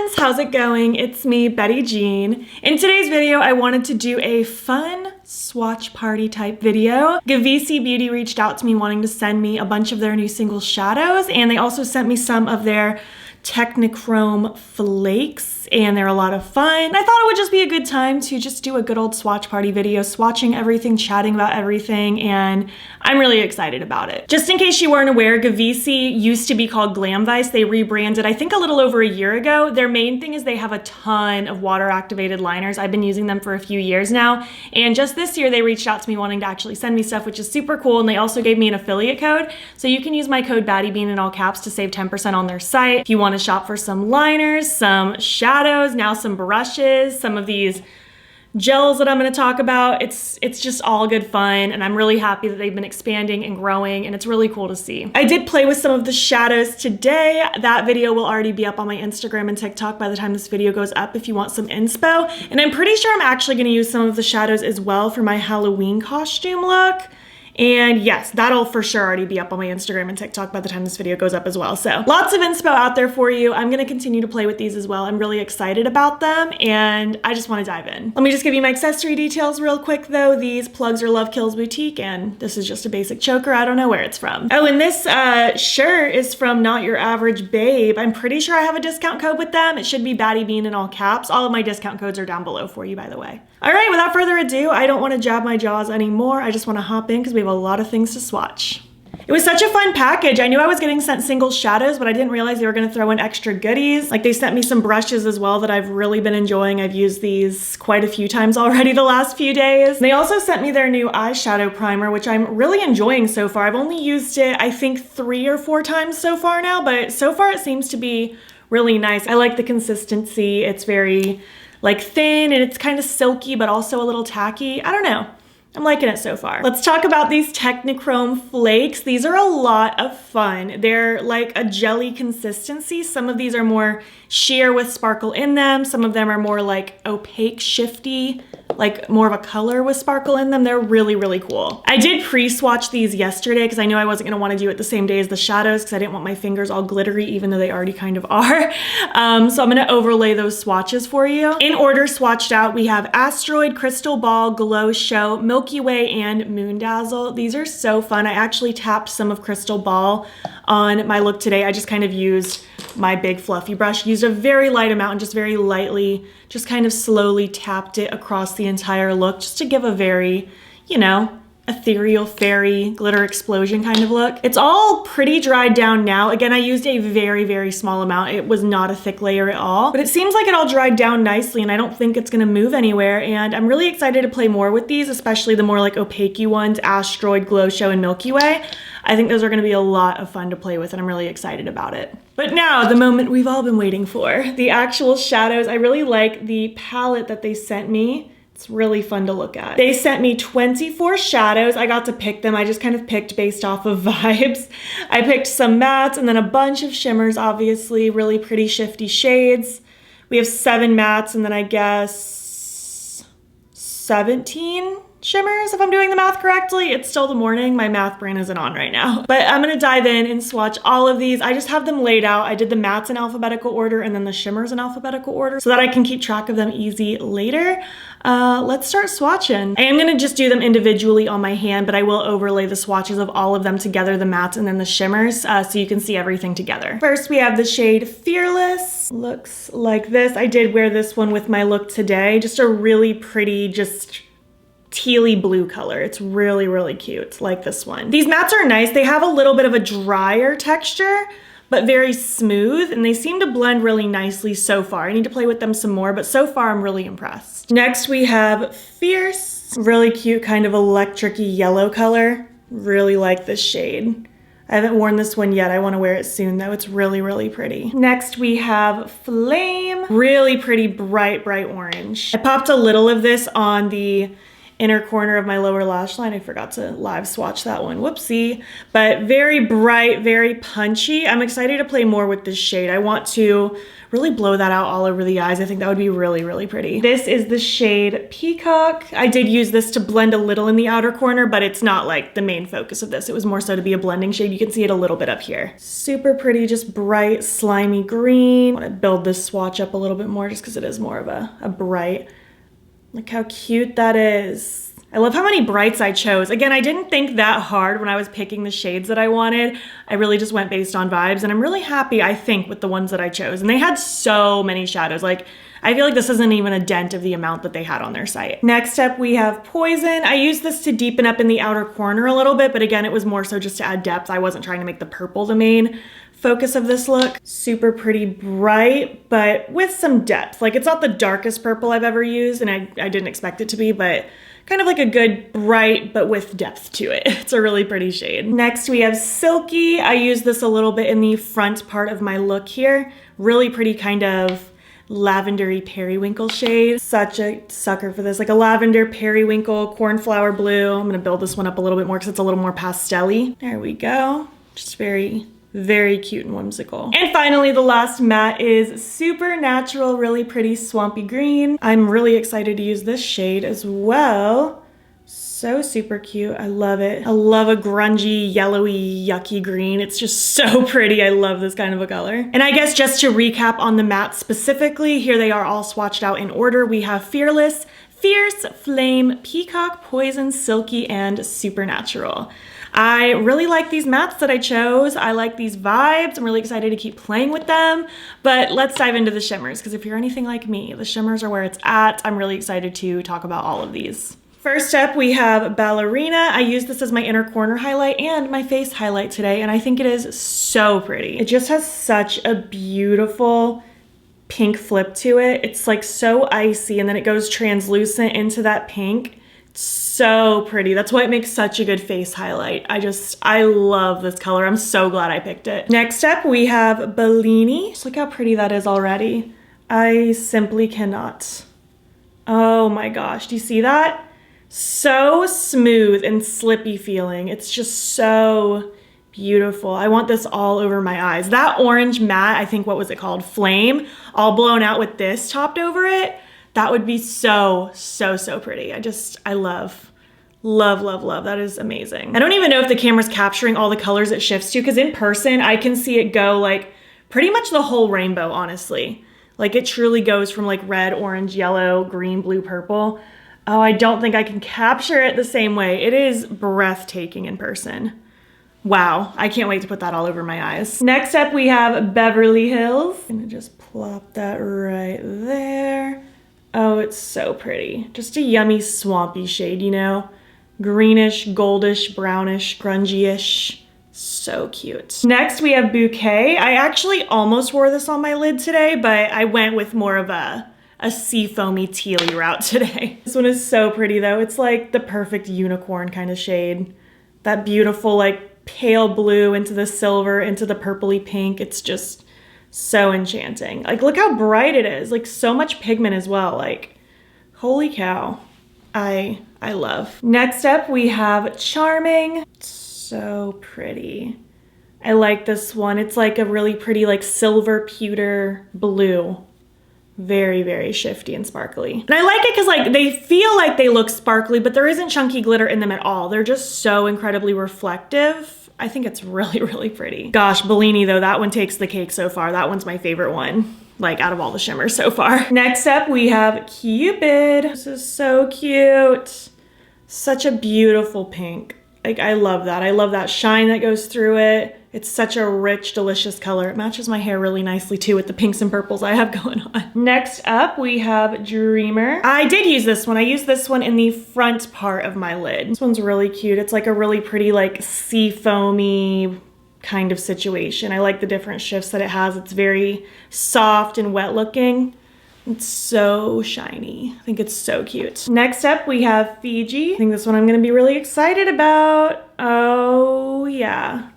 friends, how's it going? It's me, Betty Jean. In today's video, I wanted to do a fun swatch party type video. Gavissi Beauty reached out to me wanting to send me a bunch of their new single shadows, and they also sent me some of their Technichrome Flakes, and they're a lot of fun. I thought it would just be a good time to just do a good old swatch party video, swatching everything, chatting about everything, and I'm really excited about it. Just in case you weren't aware, Gavissi used to be called Glamvice. They rebranded, I think, a little over a year ago. Their main thing is they have a ton of water-activated liners. I've been using them for a few years now, and just this year they reached out to me wanting to actually send me stuff, which is super cool, and they also gave me an affiliate code, so you can use my code battybean in all caps to save 10% on their site. If you want to shop for some liners, some shadows, now some brushes, some of these gels that I'm going to talk about. It's just all good fun, and I'm really happy that they've been expanding and growing, and it's really cool to see. I did play with some of the shadows today. That video will already be up on my Instagram and TikTok by the time this video goes up if you want some inspo. And I'm pretty sure I'm actually going to use some of the shadows as well for my Halloween costume look. And yes, that'll for sure already be up on my Instagram and TikTok by the time this video goes up as well. So lots of inspo out there for you. I'm gonna continue to play with these as well. I'm really excited about them, and I just wanna dive in. Let me just give you my accessory details real quick though. These plugs are Love Kills Boutique, and this is just a basic choker. I don't know where it's from. Oh, and this shirt is from Not Your Average Babe. I'm pretty sure I have a discount code with them. It should be battybean in all caps. All of my discount codes are down below for you, by the way. All right, without further ado, I don't wanna jab my jaws anymore. I just wanna hop in because we have a lot of things to swatch. It was such a fun package. I knew I was getting sent single shadows, but I didn't realize they were gonna throw in extra goodies. Like, they sent me some brushes as well that I've really been enjoying. I've used these quite a few times already the last few days. They also sent me their new eyeshadow primer, which I'm really enjoying so far. I've only used it, I think, 3 or 4 times so far now, but so far it seems to be really nice. I like the consistency. It's very like thin, and it's kind of silky, but also a little tacky. I don't know. I'm liking it so far. Let's talk about these Technichrome Flakes. These are a lot of fun. They're like a jelly consistency. Some of these are more sheer with sparkle in them. Some of them are more like opaque, shifty, like more of a color with sparkle in them. They're really, really cool. I did pre-swatch these yesterday because I knew I wasn't gonna wanna do it the same day as the shadows because I didn't want my fingers all glittery, even though they already kind of are. So I'm gonna overlay those swatches for you. In order swatched out, we have Asteroid, Crystal Ball, Glow Show, Milky Way, and Moon Dazzle. These are so fun. I actually tapped some of Crystal Ball on my look today. I just kind of used my big fluffy brush, used a very light amount and just very lightly, just kind of slowly tapped it across the entire look just to give a very, you know, ethereal fairy glitter explosion kind of look. It's all pretty dried down now. Again, I used a very, very small amount. It was not a thick layer at all, but it seems like it all dried down nicely, and I don't think it's gonna move anywhere. And I'm really excited to play more with these, especially the more like opaque ones, Asteroid, Glow Show, and Milky Way. I think those are gonna be a lot of fun to play with, and I'm really excited about it. But now, the moment we've all been waiting for, the actual shadows. I really like the palette that they sent me. It's really fun to look at. They sent me 24 shadows. I got to pick them. I just kind of picked based off of vibes. I picked some mattes and then a bunch of shimmers, obviously, really pretty shifty shades. We have 7 mattes and then I guess 17 shimmers, if I'm doing the math correctly. It's still the morning. My math brain isn't on right now. But I'm gonna dive in and swatch all of these. I just have them laid out. I did the mattes in alphabetical order and then the shimmers in alphabetical order so that I can keep track of them easy later. Let's start swatching. I am gonna just do them individually on my hand, but I will overlay the swatches of all of them together, the mattes and then the shimmers, so you can see everything together. First, we have the shade Fearless. Looks like this. I did wear this one with my look today. Just a really pretty, just tealy blue color. It's really, really cute, like this one. These mattes are nice. They have a little bit of a drier texture, but very smooth, and they seem to blend really nicely so far. I need to play with them some more, but so far I'm really impressed. Next we have Fierce. Really cute, kind of electric-y yellow color. Really like this shade. I haven't worn this one yet. I want to wear it soon though. It's really, really pretty. Next we have Flame. Really pretty bright, bright orange. I popped a little of this on the inner corner of my lower lash line. I forgot to live swatch that one, whoopsie. But very bright, very punchy. I'm excited to play more with this shade. I want to really blow that out all over the eyes. I think that would be really, really pretty. This is the shade Peacock. I did use this to blend a little in the outer corner, but it's not like the main focus of this. It was more so to be a blending shade. You can see it a little bit up here. Super pretty, just bright, slimy green. I want to build this swatch up a little bit more just because it is more of a bright. Look how cute that is. I love how many brights I chose. Again, I didn't think that hard when I was picking the shades that I wanted. I really just went based on vibes, and I'm really happy, I think, with the ones that I chose. And they had so many shadows. Like, I feel like this isn't even a dent of the amount that they had on their site. Next up, we have Poison. I used this to deepen up in the outer corner a little bit, but again, it was more so just to add depth. I wasn't trying to make the purple the main focus of this look. Super pretty bright, but with some depth. Like, it's not the darkest purple I've ever used, and I didn't expect it to be, but kind of like a good bright, but with depth to it. It's a really pretty shade. Next, we have Silky. I use this a little bit in the front part of my look here. Really pretty kind of lavendery periwinkle shade. Such a sucker for this, like a lavender periwinkle cornflower blue. I'm gonna build this one up a little bit more because it's a little more pastel-y. There we go. Just very, very cute and whimsical. And finally, the last matte is super natural, really pretty swampy green. I'm really excited to use this shade as well. So super cute. I love it. I love a grungy, yellowy, yucky green. It's just so pretty. I love this kind of a color. And I guess just to recap on the matte specifically, here they are all swatched out in order. We have Fearless, Fierce, Flame, Peacock, Poison, Silky, and Supernatural. I really like these mattes that I chose. I like these vibes. I'm really excited to keep playing with them. But let's dive into the shimmers, because if you're anything like me, the shimmers are where it's at. I'm really excited to talk about all of these. First up, we have Ballerina. I use this as my inner corner highlight and my face highlight today, and I think it is so pretty. It just has such a beautiful pink flip to it. It's like so icy, and then it goes translucent into that pink. So pretty. That's why it makes such a good face highlight. I love this color. I'm so glad I picked it. Next up, we have Bellini. Just look how pretty that is already. I simply cannot. Oh my gosh, do you see that? So smooth and slippy feeling. It's just so beautiful. I want this all over my eyes. That orange matte, I think, what was it called? Flame, all blown out with this topped over it. That would be so, so, so pretty. I love, love, love, love. That is amazing. I don't even know if the camera's capturing all the colors it shifts to, because in person, I can see it go like pretty much the whole rainbow, honestly. Like it truly goes from like red, orange, yellow, green, blue, purple. Oh, I don't think I can capture it the same way. It is breathtaking in person. Wow, I can't wait to put that all over my eyes. Next up, we have Beverly Hills. I'm gonna just plop that right there. Oh, it's so pretty. Just a yummy swampy shade, you know? Greenish, goldish, brownish, grungy-ish. So cute. Next, we have Bouquet. I actually almost wore this on my lid today, but I went with more of a seafoamy tealy route today. This one is so pretty though. It's like the perfect unicorn kind of shade. That beautiful like pale blue into the silver, into the purpley pink. It's just so enchanting. Like, look how bright it is. Like, so much pigment as well. Like, holy cow. I love. Next up, we have Charming. So pretty. I like this one. It's like a really pretty, like, silver pewter blue. Very, very shifty and sparkly. And I like it because, like, they feel like they look sparkly, but there isn't chunky glitter in them at all. They're just so incredibly reflective. I think it's really, really pretty. Gosh, Bellini though, that one takes the cake so far. That one's my favorite one, like out of all the shimmers so far. Next up, we have Cupid. This is so cute. Such a beautiful pink. Like, I love that. I love that shine that goes through it. It's such a rich, delicious color. It matches my hair really nicely too with the pinks and purples I have going on. Next up, we have Dreamer. I did use this one. I used this one in the front part of my lid. This one's really cute. It's like a really pretty, like sea foamy kind of situation. I like the different shifts that it has. It's very soft and wet looking. It's so shiny. I think it's so cute. Next up, we have Fiji. I think this one I'm gonna be really excited about. Oh yeah.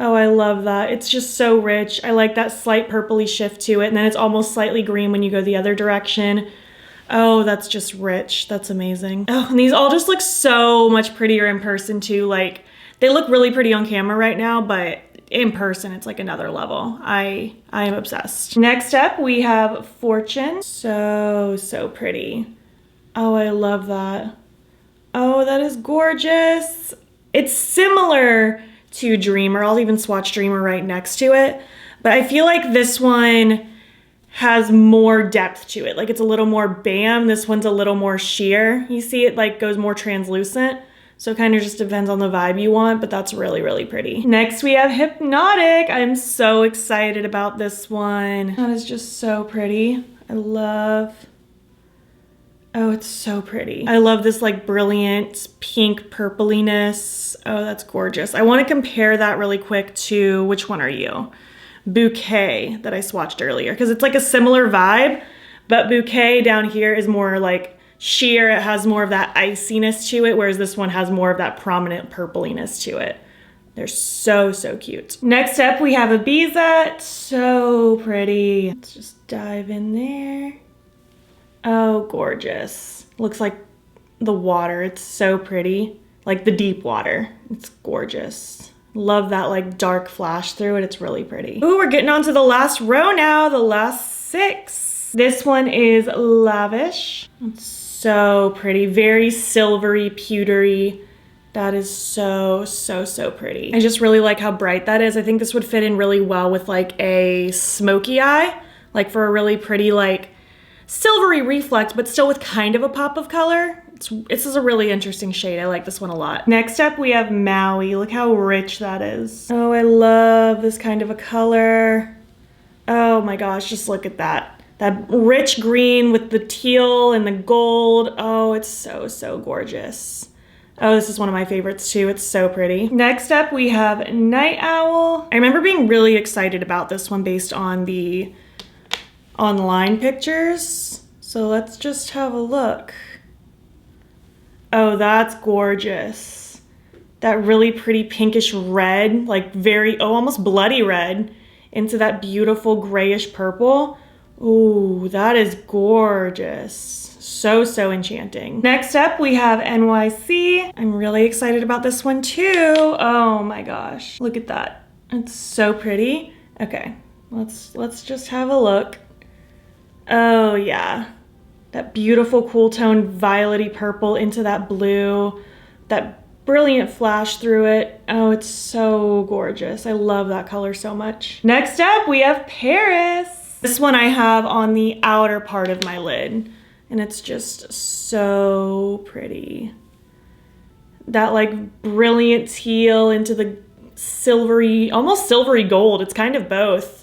Oh, I love that. It's just so rich. I like that slight purpley shift to it, and then it's almost slightly green when you go the other direction. Oh, that's just rich. That's amazing. Oh, and these all just look so much prettier in person too. Like, they look really pretty on camera right now, but in person, it's like another level. I am obsessed. Next up, we have Fortune. So pretty. Oh, I love that. Oh, that is gorgeous. It's similar to Dreamer. I'll even swatch Dreamer right next to it. But I feel like this one has more depth to it. Like, it's a little more bam. This one's a little more sheer. You see it like goes more translucent. So it kind of just depends on the vibe you want, but that's really, really pretty. Next we have Hypnotic. I'm so excited about this one. That is just so pretty. I love, oh, it's so pretty. I love this like brilliant pink purpliness. Oh, that's gorgeous. I want to compare that really quick to, which one are you? Bouquet that I swatched earlier, because it's like a similar vibe, but Bouquet down here is more like sheer. It has more of that iciness to it, whereas this one has more of that prominent purpliness to it. They're so cute. Next up, we have Ibiza. It's so pretty. Let's just dive in there. Oh, gorgeous. Looks like the water. It's so pretty. Like the deep water. It's gorgeous. Love that like dark flash through it. It's really pretty. Ooh, we're getting on to the last row now, the last 6. This one is Lavish. It's so pretty, very silvery, pewtery. That is so pretty. I just really like how bright that is. I think this would fit in really well with like a smoky eye, like for a really pretty like silvery reflect, but still with kind of a pop of color. This is a really interesting shade. I like this one a lot. Next up, we have Maui. Look how rich that is. Oh, I love this kind of a color. Oh my gosh, just look at that. That rich green with the teal and the gold. Oh, it's so gorgeous. Oh, this is one of my favorites too. It's so pretty. Next up, we have Night Owl. I remember being really excited about this one based on the online pictures. So let's just have a look. Oh, that's gorgeous. That really pretty pinkish red, like very, oh, almost bloody red into that beautiful grayish purple. Ooh, that is gorgeous. So enchanting. Next up, we have NYC. I'm really excited about this one too. Oh my gosh, look at that. It's so pretty. Okay, let's just have a look. Oh yeah. That beautiful cool tone violety purple into that blue, that brilliant flash through it. Oh, it's so gorgeous. I love that color so much. Next up, we have Paris. This one I have on the outer part of my lid, and it's just so pretty. That like brilliant teal into the silvery, almost silvery gold. It's kind of both.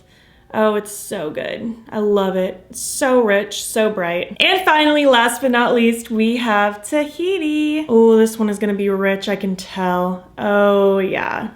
Oh, it's so good. I love it. So rich, so bright. And finally, last but not least, we have Tahiti. Oh, this one is gonna be rich, I can tell. Oh yeah.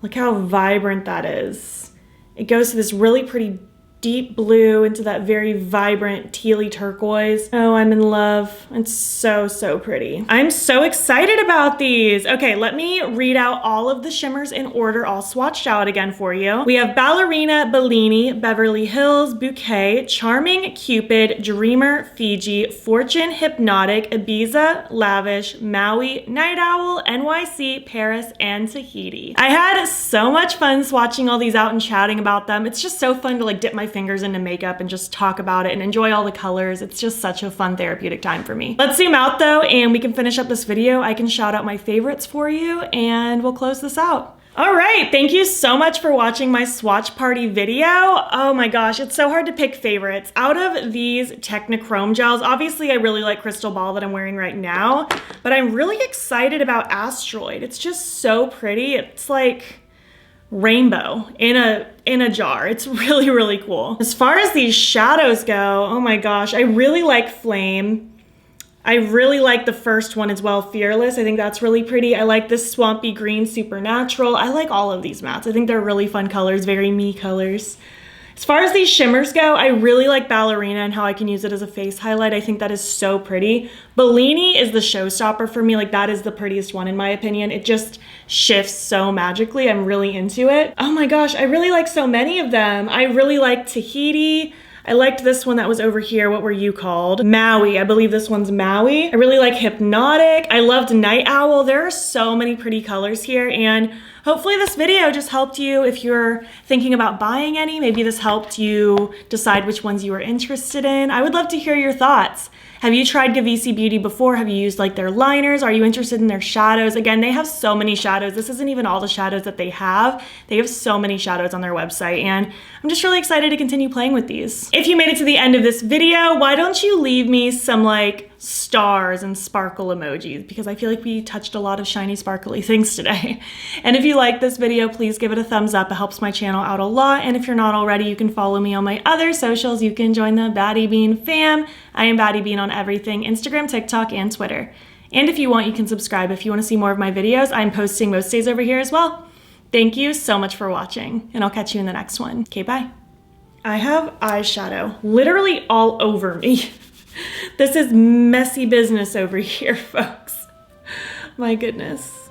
Look how vibrant that is. It goes to this really pretty deep blue into that very vibrant tealy turquoise. Oh, I'm in love. It's so pretty. I'm so excited about these. Okay, let me read out all of the shimmers in order, all swatched out again for you. We have Ballerina, Bellini, Beverly Hills, Bouquet, Charming, Cupid, Dreamer, Fiji, Fortune, Hypnotic, Ibiza, Lavish, Maui, Night Owl, NYC, Paris, and Tahiti. I had so much fun swatching all these out and chatting about them. It's just so fun to like dip my fingers into makeup and just talk about it and enjoy all the colors. It's just such a fun therapeutic time for me. Let's zoom out though and we can finish up this video. I can shout out my favorites for you and we'll close this out. All right, thank you so much for watching my swatch party video. Oh my gosh, it's so hard to pick favorites. Out of these Technichrome gels, obviously I really like Crystal Ball that I'm wearing right now, but I'm really excited about Asteroid. It's just so pretty. It's like rainbow in a jar. It's really cool. As far as these shadows go, oh my gosh, I really like Flame. I really like the first one as well, Fearless. I think that's really pretty. I like this Swampy Green Supernatural. I like all of these mattes. I think they're really fun colors, very me colors. As far as these shimmers go, I really like Ballerina and how I can use it as a face highlight. I think that is so pretty. Bellini is the showstopper for me. Like, that is the prettiest one in my opinion. It just shifts so magically. I'm really into it. Oh my gosh, I really like so many of them. I really like Tahiti. I liked this one that was over here. What were you called? Maui. I believe this one's Maui. I really like Hypnotic. I loved Night Owl. There are so many pretty colors here, and hopefully this video just helped you if you're thinking about buying any. Maybe this helped you decide which ones you were interested in. I would love to hear your thoughts. Have you tried Gavissi Beauty before? Have you used like their liners? Are you interested in their shadows? Again, they have so many shadows. This isn't even all the shadows that they have. They have so many shadows on their website, and I'm just really excited to continue playing with these. If you made it to the end of this video, why don't you leave me some like stars and sparkle emojis, because I feel like we touched a lot of shiny sparkly things today. And if you like this video, please give it a thumbs up. It helps my channel out a lot. And if you're not already, you can follow me on my other socials. You can join the battybean fam. I am battybean on everything, Instagram, TikTok, and Twitter. And if you want, you can subscribe if you want to see more of my videos. I'm posting most days over here as well. Thank you so much for watching, and I'll catch you in the next one. Okay, bye. I have eyeshadow literally all over me. This is messy business over here, folks. My goodness.